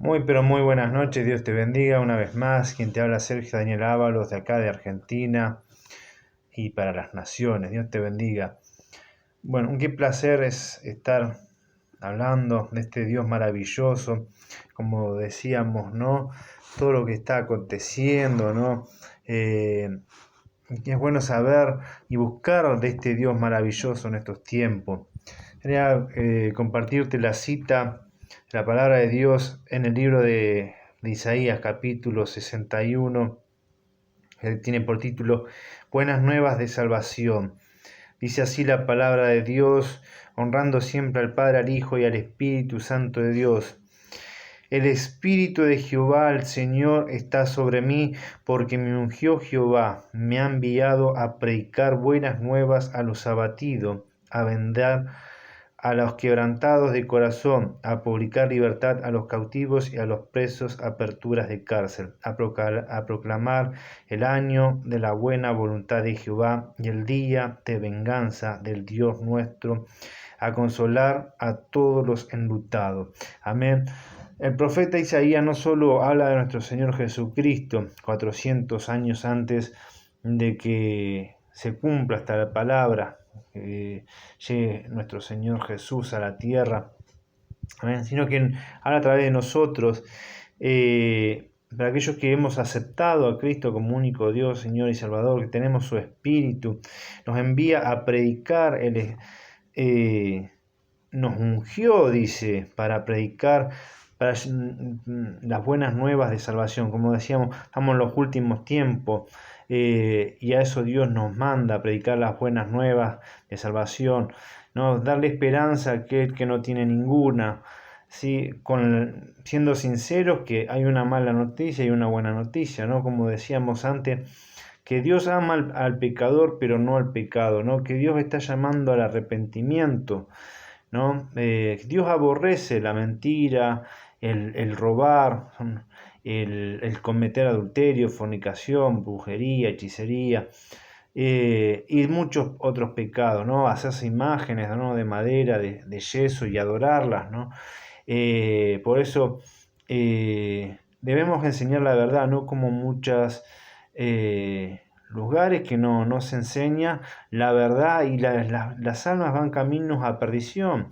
Muy pero muy buenas noches, Dios te bendiga una vez más. Quien te habla Sergio Daniel Ábalos de acá de Argentina y para las naciones. Dios te bendiga. Bueno, qué placer es estar hablando de este Dios maravilloso, como decíamos, ¿no? Todo lo que está aconteciendo, ¿no? Es bueno saber y buscar de este Dios maravilloso en estos tiempos. Quería compartirte la cita, la palabra de Dios en el libro de Isaías, capítulo 61, que tiene por título Buenas nuevas de salvación. Dice así la palabra de Dios, honrando siempre al Padre, al Hijo y al Espíritu Santo de Dios. El Espíritu de Jehová, el Señor, está sobre mí, porque me ungió Jehová, me ha enviado a predicar buenas nuevas a los abatidos, a vendar a los quebrantados de corazón, a publicar libertad a los cautivos y a los presos, aperturas de cárcel, a proclamar el año de la buena voluntad de Jehová y el día de venganza del Dios nuestro, a consolar a todos los enlutados. Amén. El profeta Isaías no solo habla de nuestro Señor Jesucristo, 400 años antes de que se cumpla esta palabra, llegue nuestro Señor Jesús a la tierra, ¿amén? Sino que habla a través de nosotros, para aquellos que hemos aceptado a Cristo como único Dios, Señor y Salvador, que tenemos su Espíritu, nos envía a predicar, nos ungió, dice, para predicar para las buenas nuevas de salvación. Como decíamos, estamos en los últimos tiempos, y a eso Dios nos manda, a predicar las buenas nuevas de salvación, ¿no? Darle esperanza a aquel que no tiene ninguna, ¿sí? Siendo sinceros que hay una mala noticia y una buena noticia, ¿no? Como decíamos antes, que Dios ama al pecador, pero no al pecado, ¿no? Que Dios está llamando al arrepentimiento, ¿no? Dios aborrece la mentira, el robar, el cometer adulterio, fornicación, brujería, hechicería, y muchos otros pecados, ¿no? Hacerse imágenes, ¿no? De madera, de yeso y adorarlas, ¿no? Por eso debemos enseñar la verdad, no como muchas lugares que no se enseña la verdad y las almas van caminos a perdición.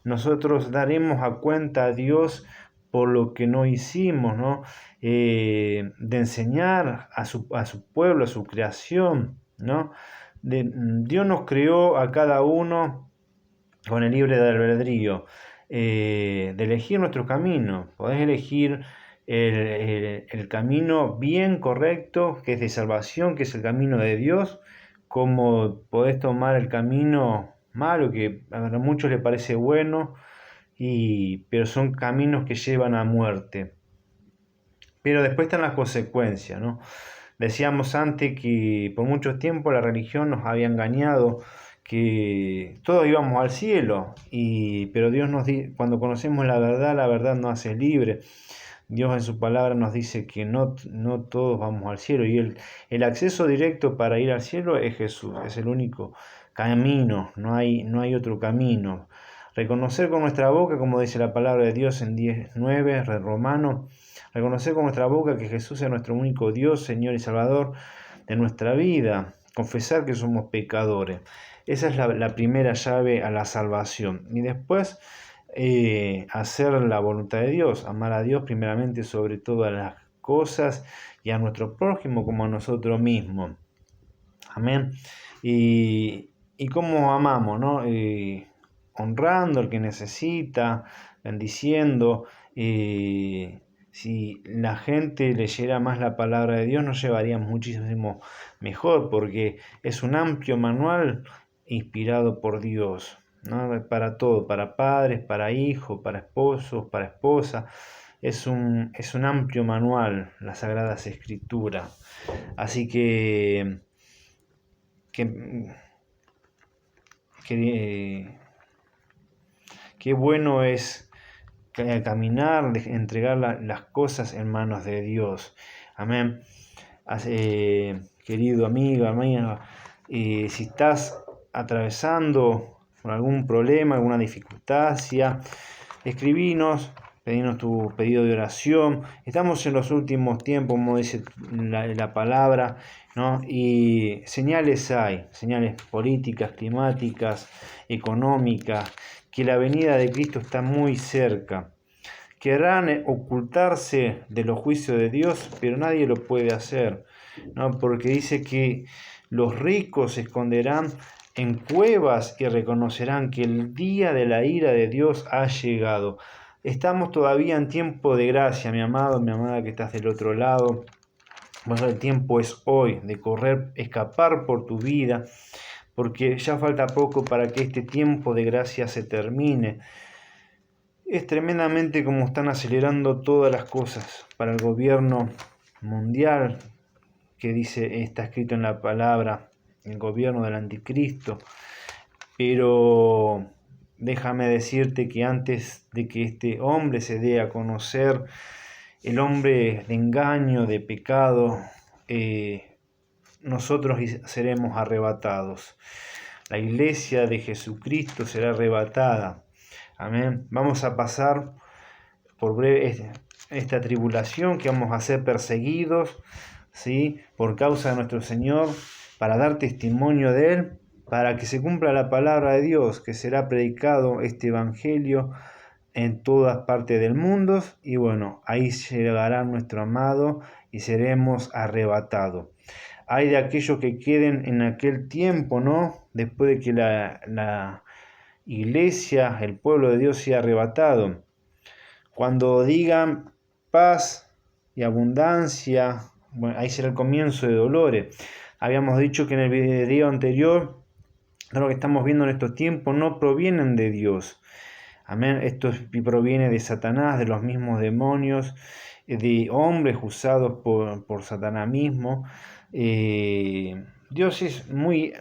Nosotros daremos a cuenta a Dios por lo que no hicimos, ¿no? De enseñar a su pueblo, a su creación, ¿no? Dios nos creó a cada uno con el libre albedrío, de elegir nuestro camino. Podés elegir el camino bien correcto, que es de salvación, que es el camino de Dios, como podés tomar el camino malo, que a muchos les parece bueno, pero son caminos que llevan a muerte. Pero después están las consecuencias, ¿no? Decíamos antes que por mucho tiempo la religión nos había engañado, que todos íbamos al cielo, pero Dios cuando conocemos la verdad nos hace libre. Dios en su palabra nos dice que no todos vamos al cielo, y el acceso directo para ir al cielo es Jesús, es el único camino, no hay otro camino. Reconocer con nuestra boca, como dice la palabra de Dios en 10:9, Romano, reconocer con nuestra boca que Jesús es nuestro único Dios, Señor y Salvador de nuestra vida, confesar que somos pecadores. Esa es la primera llave a la salvación. Y después hacer la voluntad de Dios, amar a Dios primeramente sobre todas las cosas y a nuestro prójimo como a nosotros mismos. Amén. Y cómo amamos, ¿no? Honrando al que necesita, bendiciendo. Si la gente leyera más la palabra de Dios, nos llevaría muchísimo mejor, porque es un amplio manual inspirado por Dios, ¿no? Para todo, para padres, para hijos, para esposos, para esposas. Es un amplio manual, las Sagradas Escrituras. Así que qué bueno es caminar, entregar las cosas en manos de Dios. Amén. Querido amigo, amiga, si estás atravesando por algún problema, alguna dificultad, escribinos, pedirnos tu pedido de oración. Estamos en los últimos tiempos, como dice la palabra, ¿no? Y señales hay, señales políticas, climáticas, económicas, que la venida de Cristo está muy cerca. Querrán ocultarse de los juicios de Dios, pero nadie lo puede hacer, ¿no? Porque dice que los ricos se esconderán en cuevas y reconocerán que el día de la ira de Dios ha llegado. Estamos todavía en tiempo de gracia, mi amado, mi amada que estás del otro lado. El tiempo es hoy de correr, escapar por tu vida, porque ya falta poco para que este tiempo de gracia se termine. Es tremendamente como están acelerando todas las cosas para el gobierno mundial, que dice, está escrito en la palabra, el gobierno del anticristo. Pero déjame decirte que antes de que este hombre se dé a conocer, el hombre de engaño, de pecado, nosotros seremos arrebatados. La iglesia de Jesucristo será arrebatada. Amén. Vamos a pasar por breve esta tribulación, que vamos a ser perseguidos, ¿sí?, por causa de nuestro Señor, para dar testimonio de Él, para que se cumpla la palabra de Dios, que será predicado este evangelio en todas partes del mundo, y bueno, ahí llegará nuestro amado y seremos arrebatados. Hay de aquellos que queden en aquel tiempo, ¿no?, después de que la iglesia, el pueblo de Dios, sea arrebatado. Cuando digan paz y abundancia, bueno, ahí será el comienzo de dolores. Habíamos dicho que en el video anterior, lo que estamos viendo en estos tiempos no provienen de Dios. Amén. Esto proviene de Satanás, de los mismos demonios, de hombres usados por Satanás mismo. Dios es muy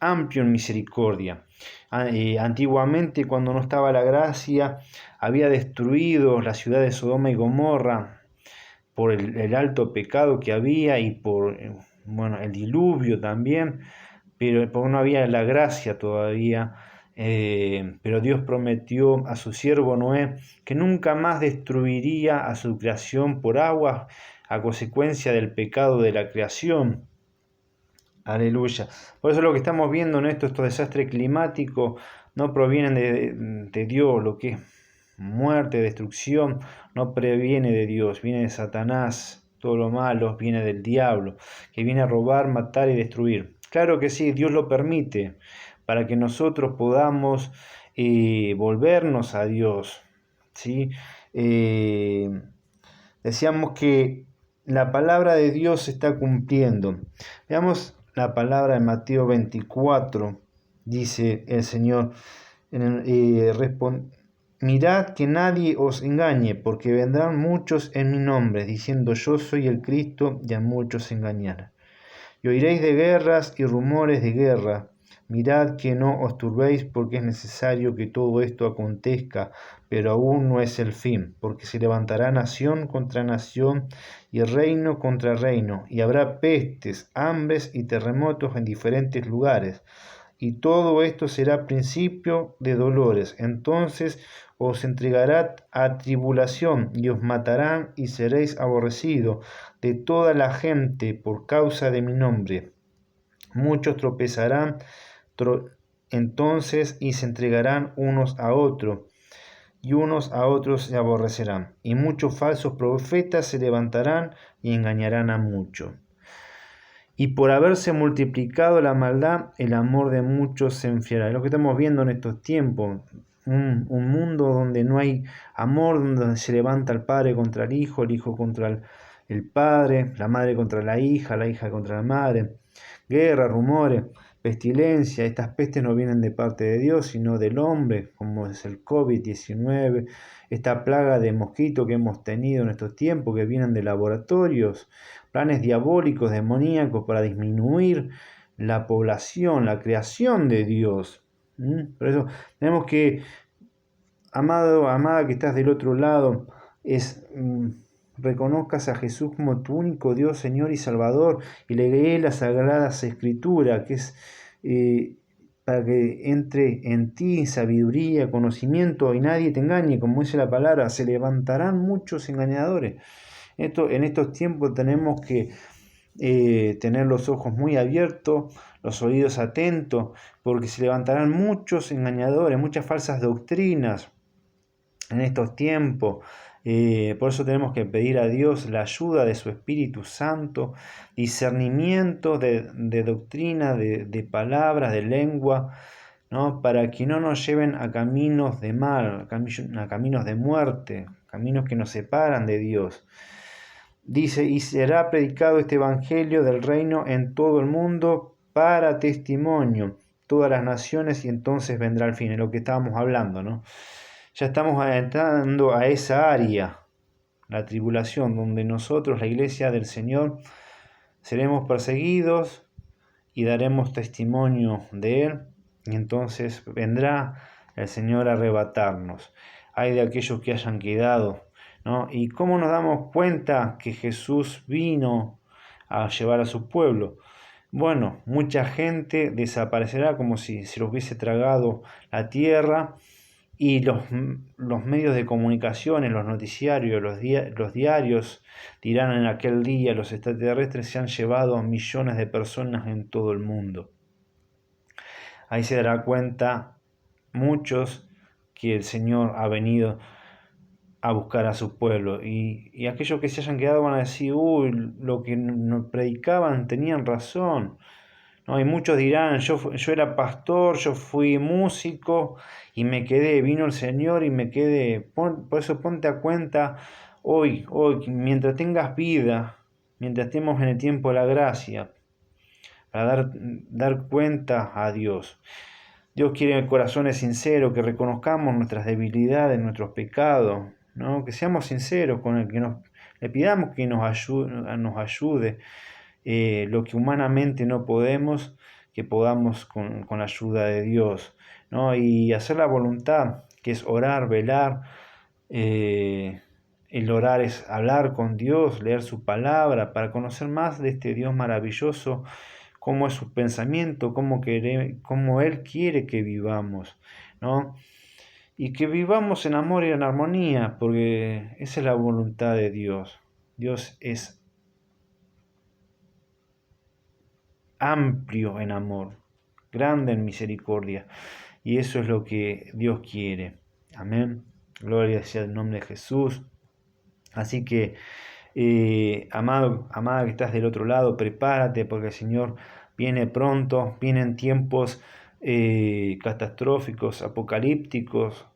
amplio en misericordia. Antiguamente, cuando no estaba la gracia, había destruido la ciudad de Sodoma y Gomorra por el alto pecado que había y por el diluvio también, pero porque no había la gracia todavía. Pero Dios prometió a su siervo Noé que nunca más destruiría a su creación por agua a consecuencia del pecado de la creación. Aleluya. Por eso lo que estamos viendo en estos desastres climáticos no provienen de Dios. Lo que es muerte, destrucción, no previene de Dios, viene de Satanás. Todo lo malo viene del diablo, que viene a robar, matar y destruir. Claro que sí, Dios lo permite para que nosotros podamos volvernos a Dios, ¿sí? Decíamos que la palabra de Dios se está cumpliendo. Veamos la palabra de Mateo 24, dice el Señor, mirad que nadie os engañe, porque vendrán muchos en mi nombre, diciendo yo soy el Cristo, y a muchos engañarán. Y oiréis de guerras y rumores de guerra. Mirad que no os turbéis, porque es necesario que todo esto acontezca, pero aún no es el fin, porque se levantará nación contra nación y reino contra reino, y habrá pestes, hambres y terremotos en diferentes lugares. Y todo esto será principio de dolores. Entonces os entregará a tribulación y os matarán y seréis aborrecidos de toda la gente por causa de mi nombre. Muchos tropezarán entonces y se entregarán unos a otros, y unos a otros se aborrecerán. Y muchos falsos profetas se levantarán y engañarán a muchos. Y por haberse multiplicado la maldad, el amor de muchos se enfriará. Es lo que estamos viendo en estos tiempos. Un mundo donde no hay amor, donde se levanta el padre contra el hijo contra el padre, la madre contra la hija contra la madre. Guerra, rumores, pestilencia. Estas pestes no vienen de parte de Dios, sino del hombre, como es el COVID-19. Esta plaga de mosquito que hemos tenido en estos tiempos, que vienen de laboratorios, planes diabólicos, demoníacos para disminuir la población, la creación de Dios. Por eso tenemos que, amado, amada que estás del otro lado, reconozcas a Jesús como tu único Dios, Señor y Salvador, y le lees las Sagradas Escrituras, que es para que entre en ti sabiduría, conocimiento y nadie te engañe, como dice la palabra, se levantarán muchos engañadores. En estos tiempos tenemos que tener los ojos muy abiertos, los oídos atentos, porque se levantarán muchos engañadores, muchas falsas doctrinas en estos tiempos. Por eso tenemos que pedir a Dios la ayuda de su Espíritu Santo, discernimiento de doctrina, de palabras, de lengua, ¿no? Para que no nos lleven a caminos de mal, a caminos de muerte, caminos que nos separan de Dios. Dice, y será predicado este evangelio del reino en todo el mundo para testimonio, todas las naciones, y entonces vendrá el fin, es lo que estábamos hablando, ¿no? Ya estamos entrando a esa área, la tribulación, donde nosotros, la iglesia del Señor, seremos perseguidos y daremos testimonio de Él, y entonces vendrá el Señor a arrebatarnos. Hay de aquellos que hayan quedado, ¿no? ¿Y cómo nos damos cuenta que Jesús vino a llevar a su pueblo? Bueno, mucha gente desaparecerá como si se los hubiese tragado la tierra, y los medios de comunicación, los noticiarios, los diarios dirán en aquel día: los extraterrestres se han llevado a millones de personas en todo el mundo. Ahí se dará cuenta muchos que el Señor ha venido a buscar a su pueblo, y aquellos que se hayan quedado van a decir: uy, lo que nos predicaban tenían razón, ¿no? Y muchos dirán: yo era pastor, yo fui músico y me quedé, vino el Señor y me quedé. Por eso ponte a cuenta hoy, mientras tengas vida, mientras estemos en el tiempo de la gracia, para dar cuenta a Dios. Dios quiere corazones sinceros, que reconozcamos nuestras debilidades, nuestros pecados, ¿no? Que seamos sinceros con el que le pidamos que nos ayude, lo que humanamente no podemos, que podamos con la ayuda de Dios, ¿no? Y hacer la voluntad, que es orar, velar. El orar es hablar con Dios, leer su palabra, para conocer más de este Dios maravilloso, cómo es su pensamiento, cómo Él quiere que vivamos, ¿no? Y que vivamos en amor y en armonía, porque esa es la voluntad de Dios. Dios es amplio en amor, grande en misericordia, y eso es lo que Dios quiere. Amén. Gloria sea el nombre de Jesús. Así que, amado, amada que estás del otro lado, prepárate, porque el Señor viene pronto, vienen tiempos catastróficos, apocalípticos,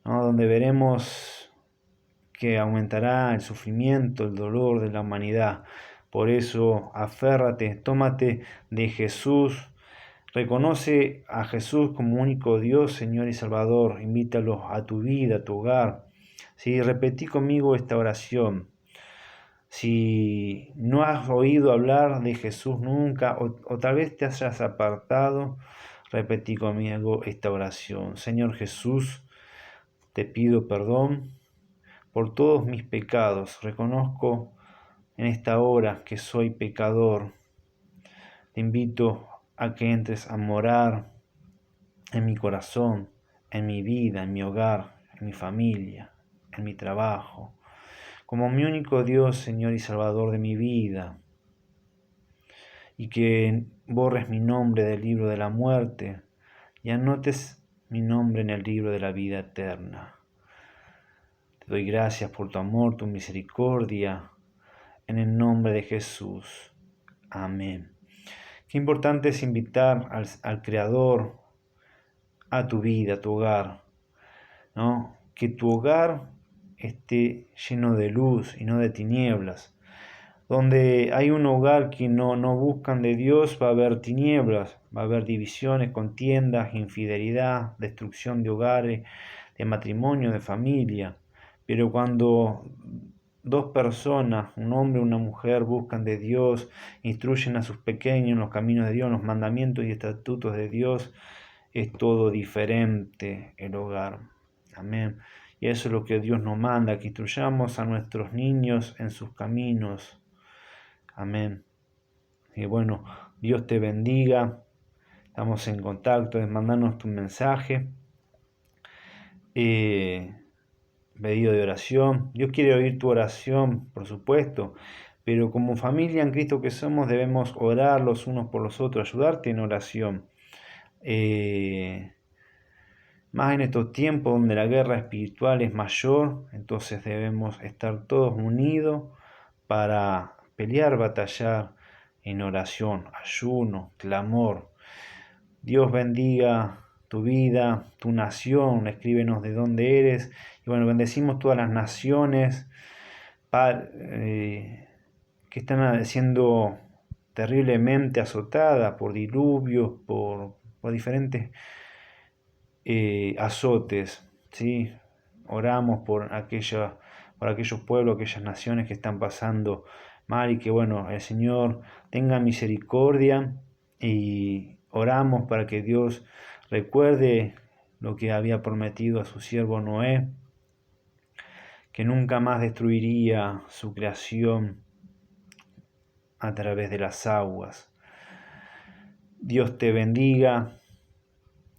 ¿no? Donde veremos que aumentará el sufrimiento, el dolor de la humanidad. Por eso, aférrate, tómate de Jesús, reconoce a Jesús como único Dios, Señor y Salvador, invítalo a tu vida, a tu hogar. Sí, repetí conmigo esta oración. Si no has oído hablar de Jesús nunca, o tal vez te hayas apartado, repetí conmigo esta oración. Señor Jesús, te pido perdón por todos mis pecados. Reconozco en esta hora que soy pecador. Te invito a que entres a morar en mi corazón, en mi vida, en mi hogar, en mi familia, en mi trabajo, como mi único Dios, Señor y Salvador de mi vida, y que borres mi nombre del libro de la muerte y anotes mi nombre en el libro de la vida eterna. Te doy gracias por tu amor, tu misericordia, en el nombre de Jesús. Amén. Qué importante es invitar al Creador a tu vida, a tu hogar, ¿no? Que tu hogar esté lleno de luz y no de tinieblas. Donde hay un hogar que no buscan de Dios, va a haber tinieblas, va a haber divisiones, contiendas, infidelidad, destrucción de hogares, de matrimonio, de familia. Pero cuando dos personas, un hombre y una mujer, buscan de Dios, instruyen a sus pequeños en los caminos de Dios, en los mandamientos y estatutos de Dios, es todo diferente el hogar. Amén. Y eso es lo que Dios nos manda, que instruyamos a nuestros niños en sus caminos. Amén. Y bueno, Dios te bendiga, Estamos en contacto, mandanos tu mensaje, pedido de oración. Dios quiere oír tu oración, por supuesto, pero como familia en Cristo que somos debemos orar los unos por los otros, ayudarte en oración. Más en estos tiempos donde la guerra espiritual es mayor, entonces debemos estar todos unidos para pelear, batallar en oración, ayuno, clamor. Dios bendiga tu vida, tu nación, escríbenos de dónde eres. Y bueno, bendecimos todas las naciones que están siendo terriblemente azotadas por diluvios, por diferentes azotes, ¿sí? Oramos por aquellos pueblos, aquellas naciones que están pasando mal y que, bueno, el Señor tenga misericordia, y oramos para que Dios recuerde lo que había prometido a su siervo Noé, que nunca más destruiría su creación a través de las aguas. Dios te bendiga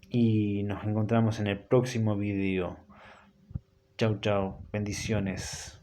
y nos encontramos en el próximo video. Chau, chau. Bendiciones.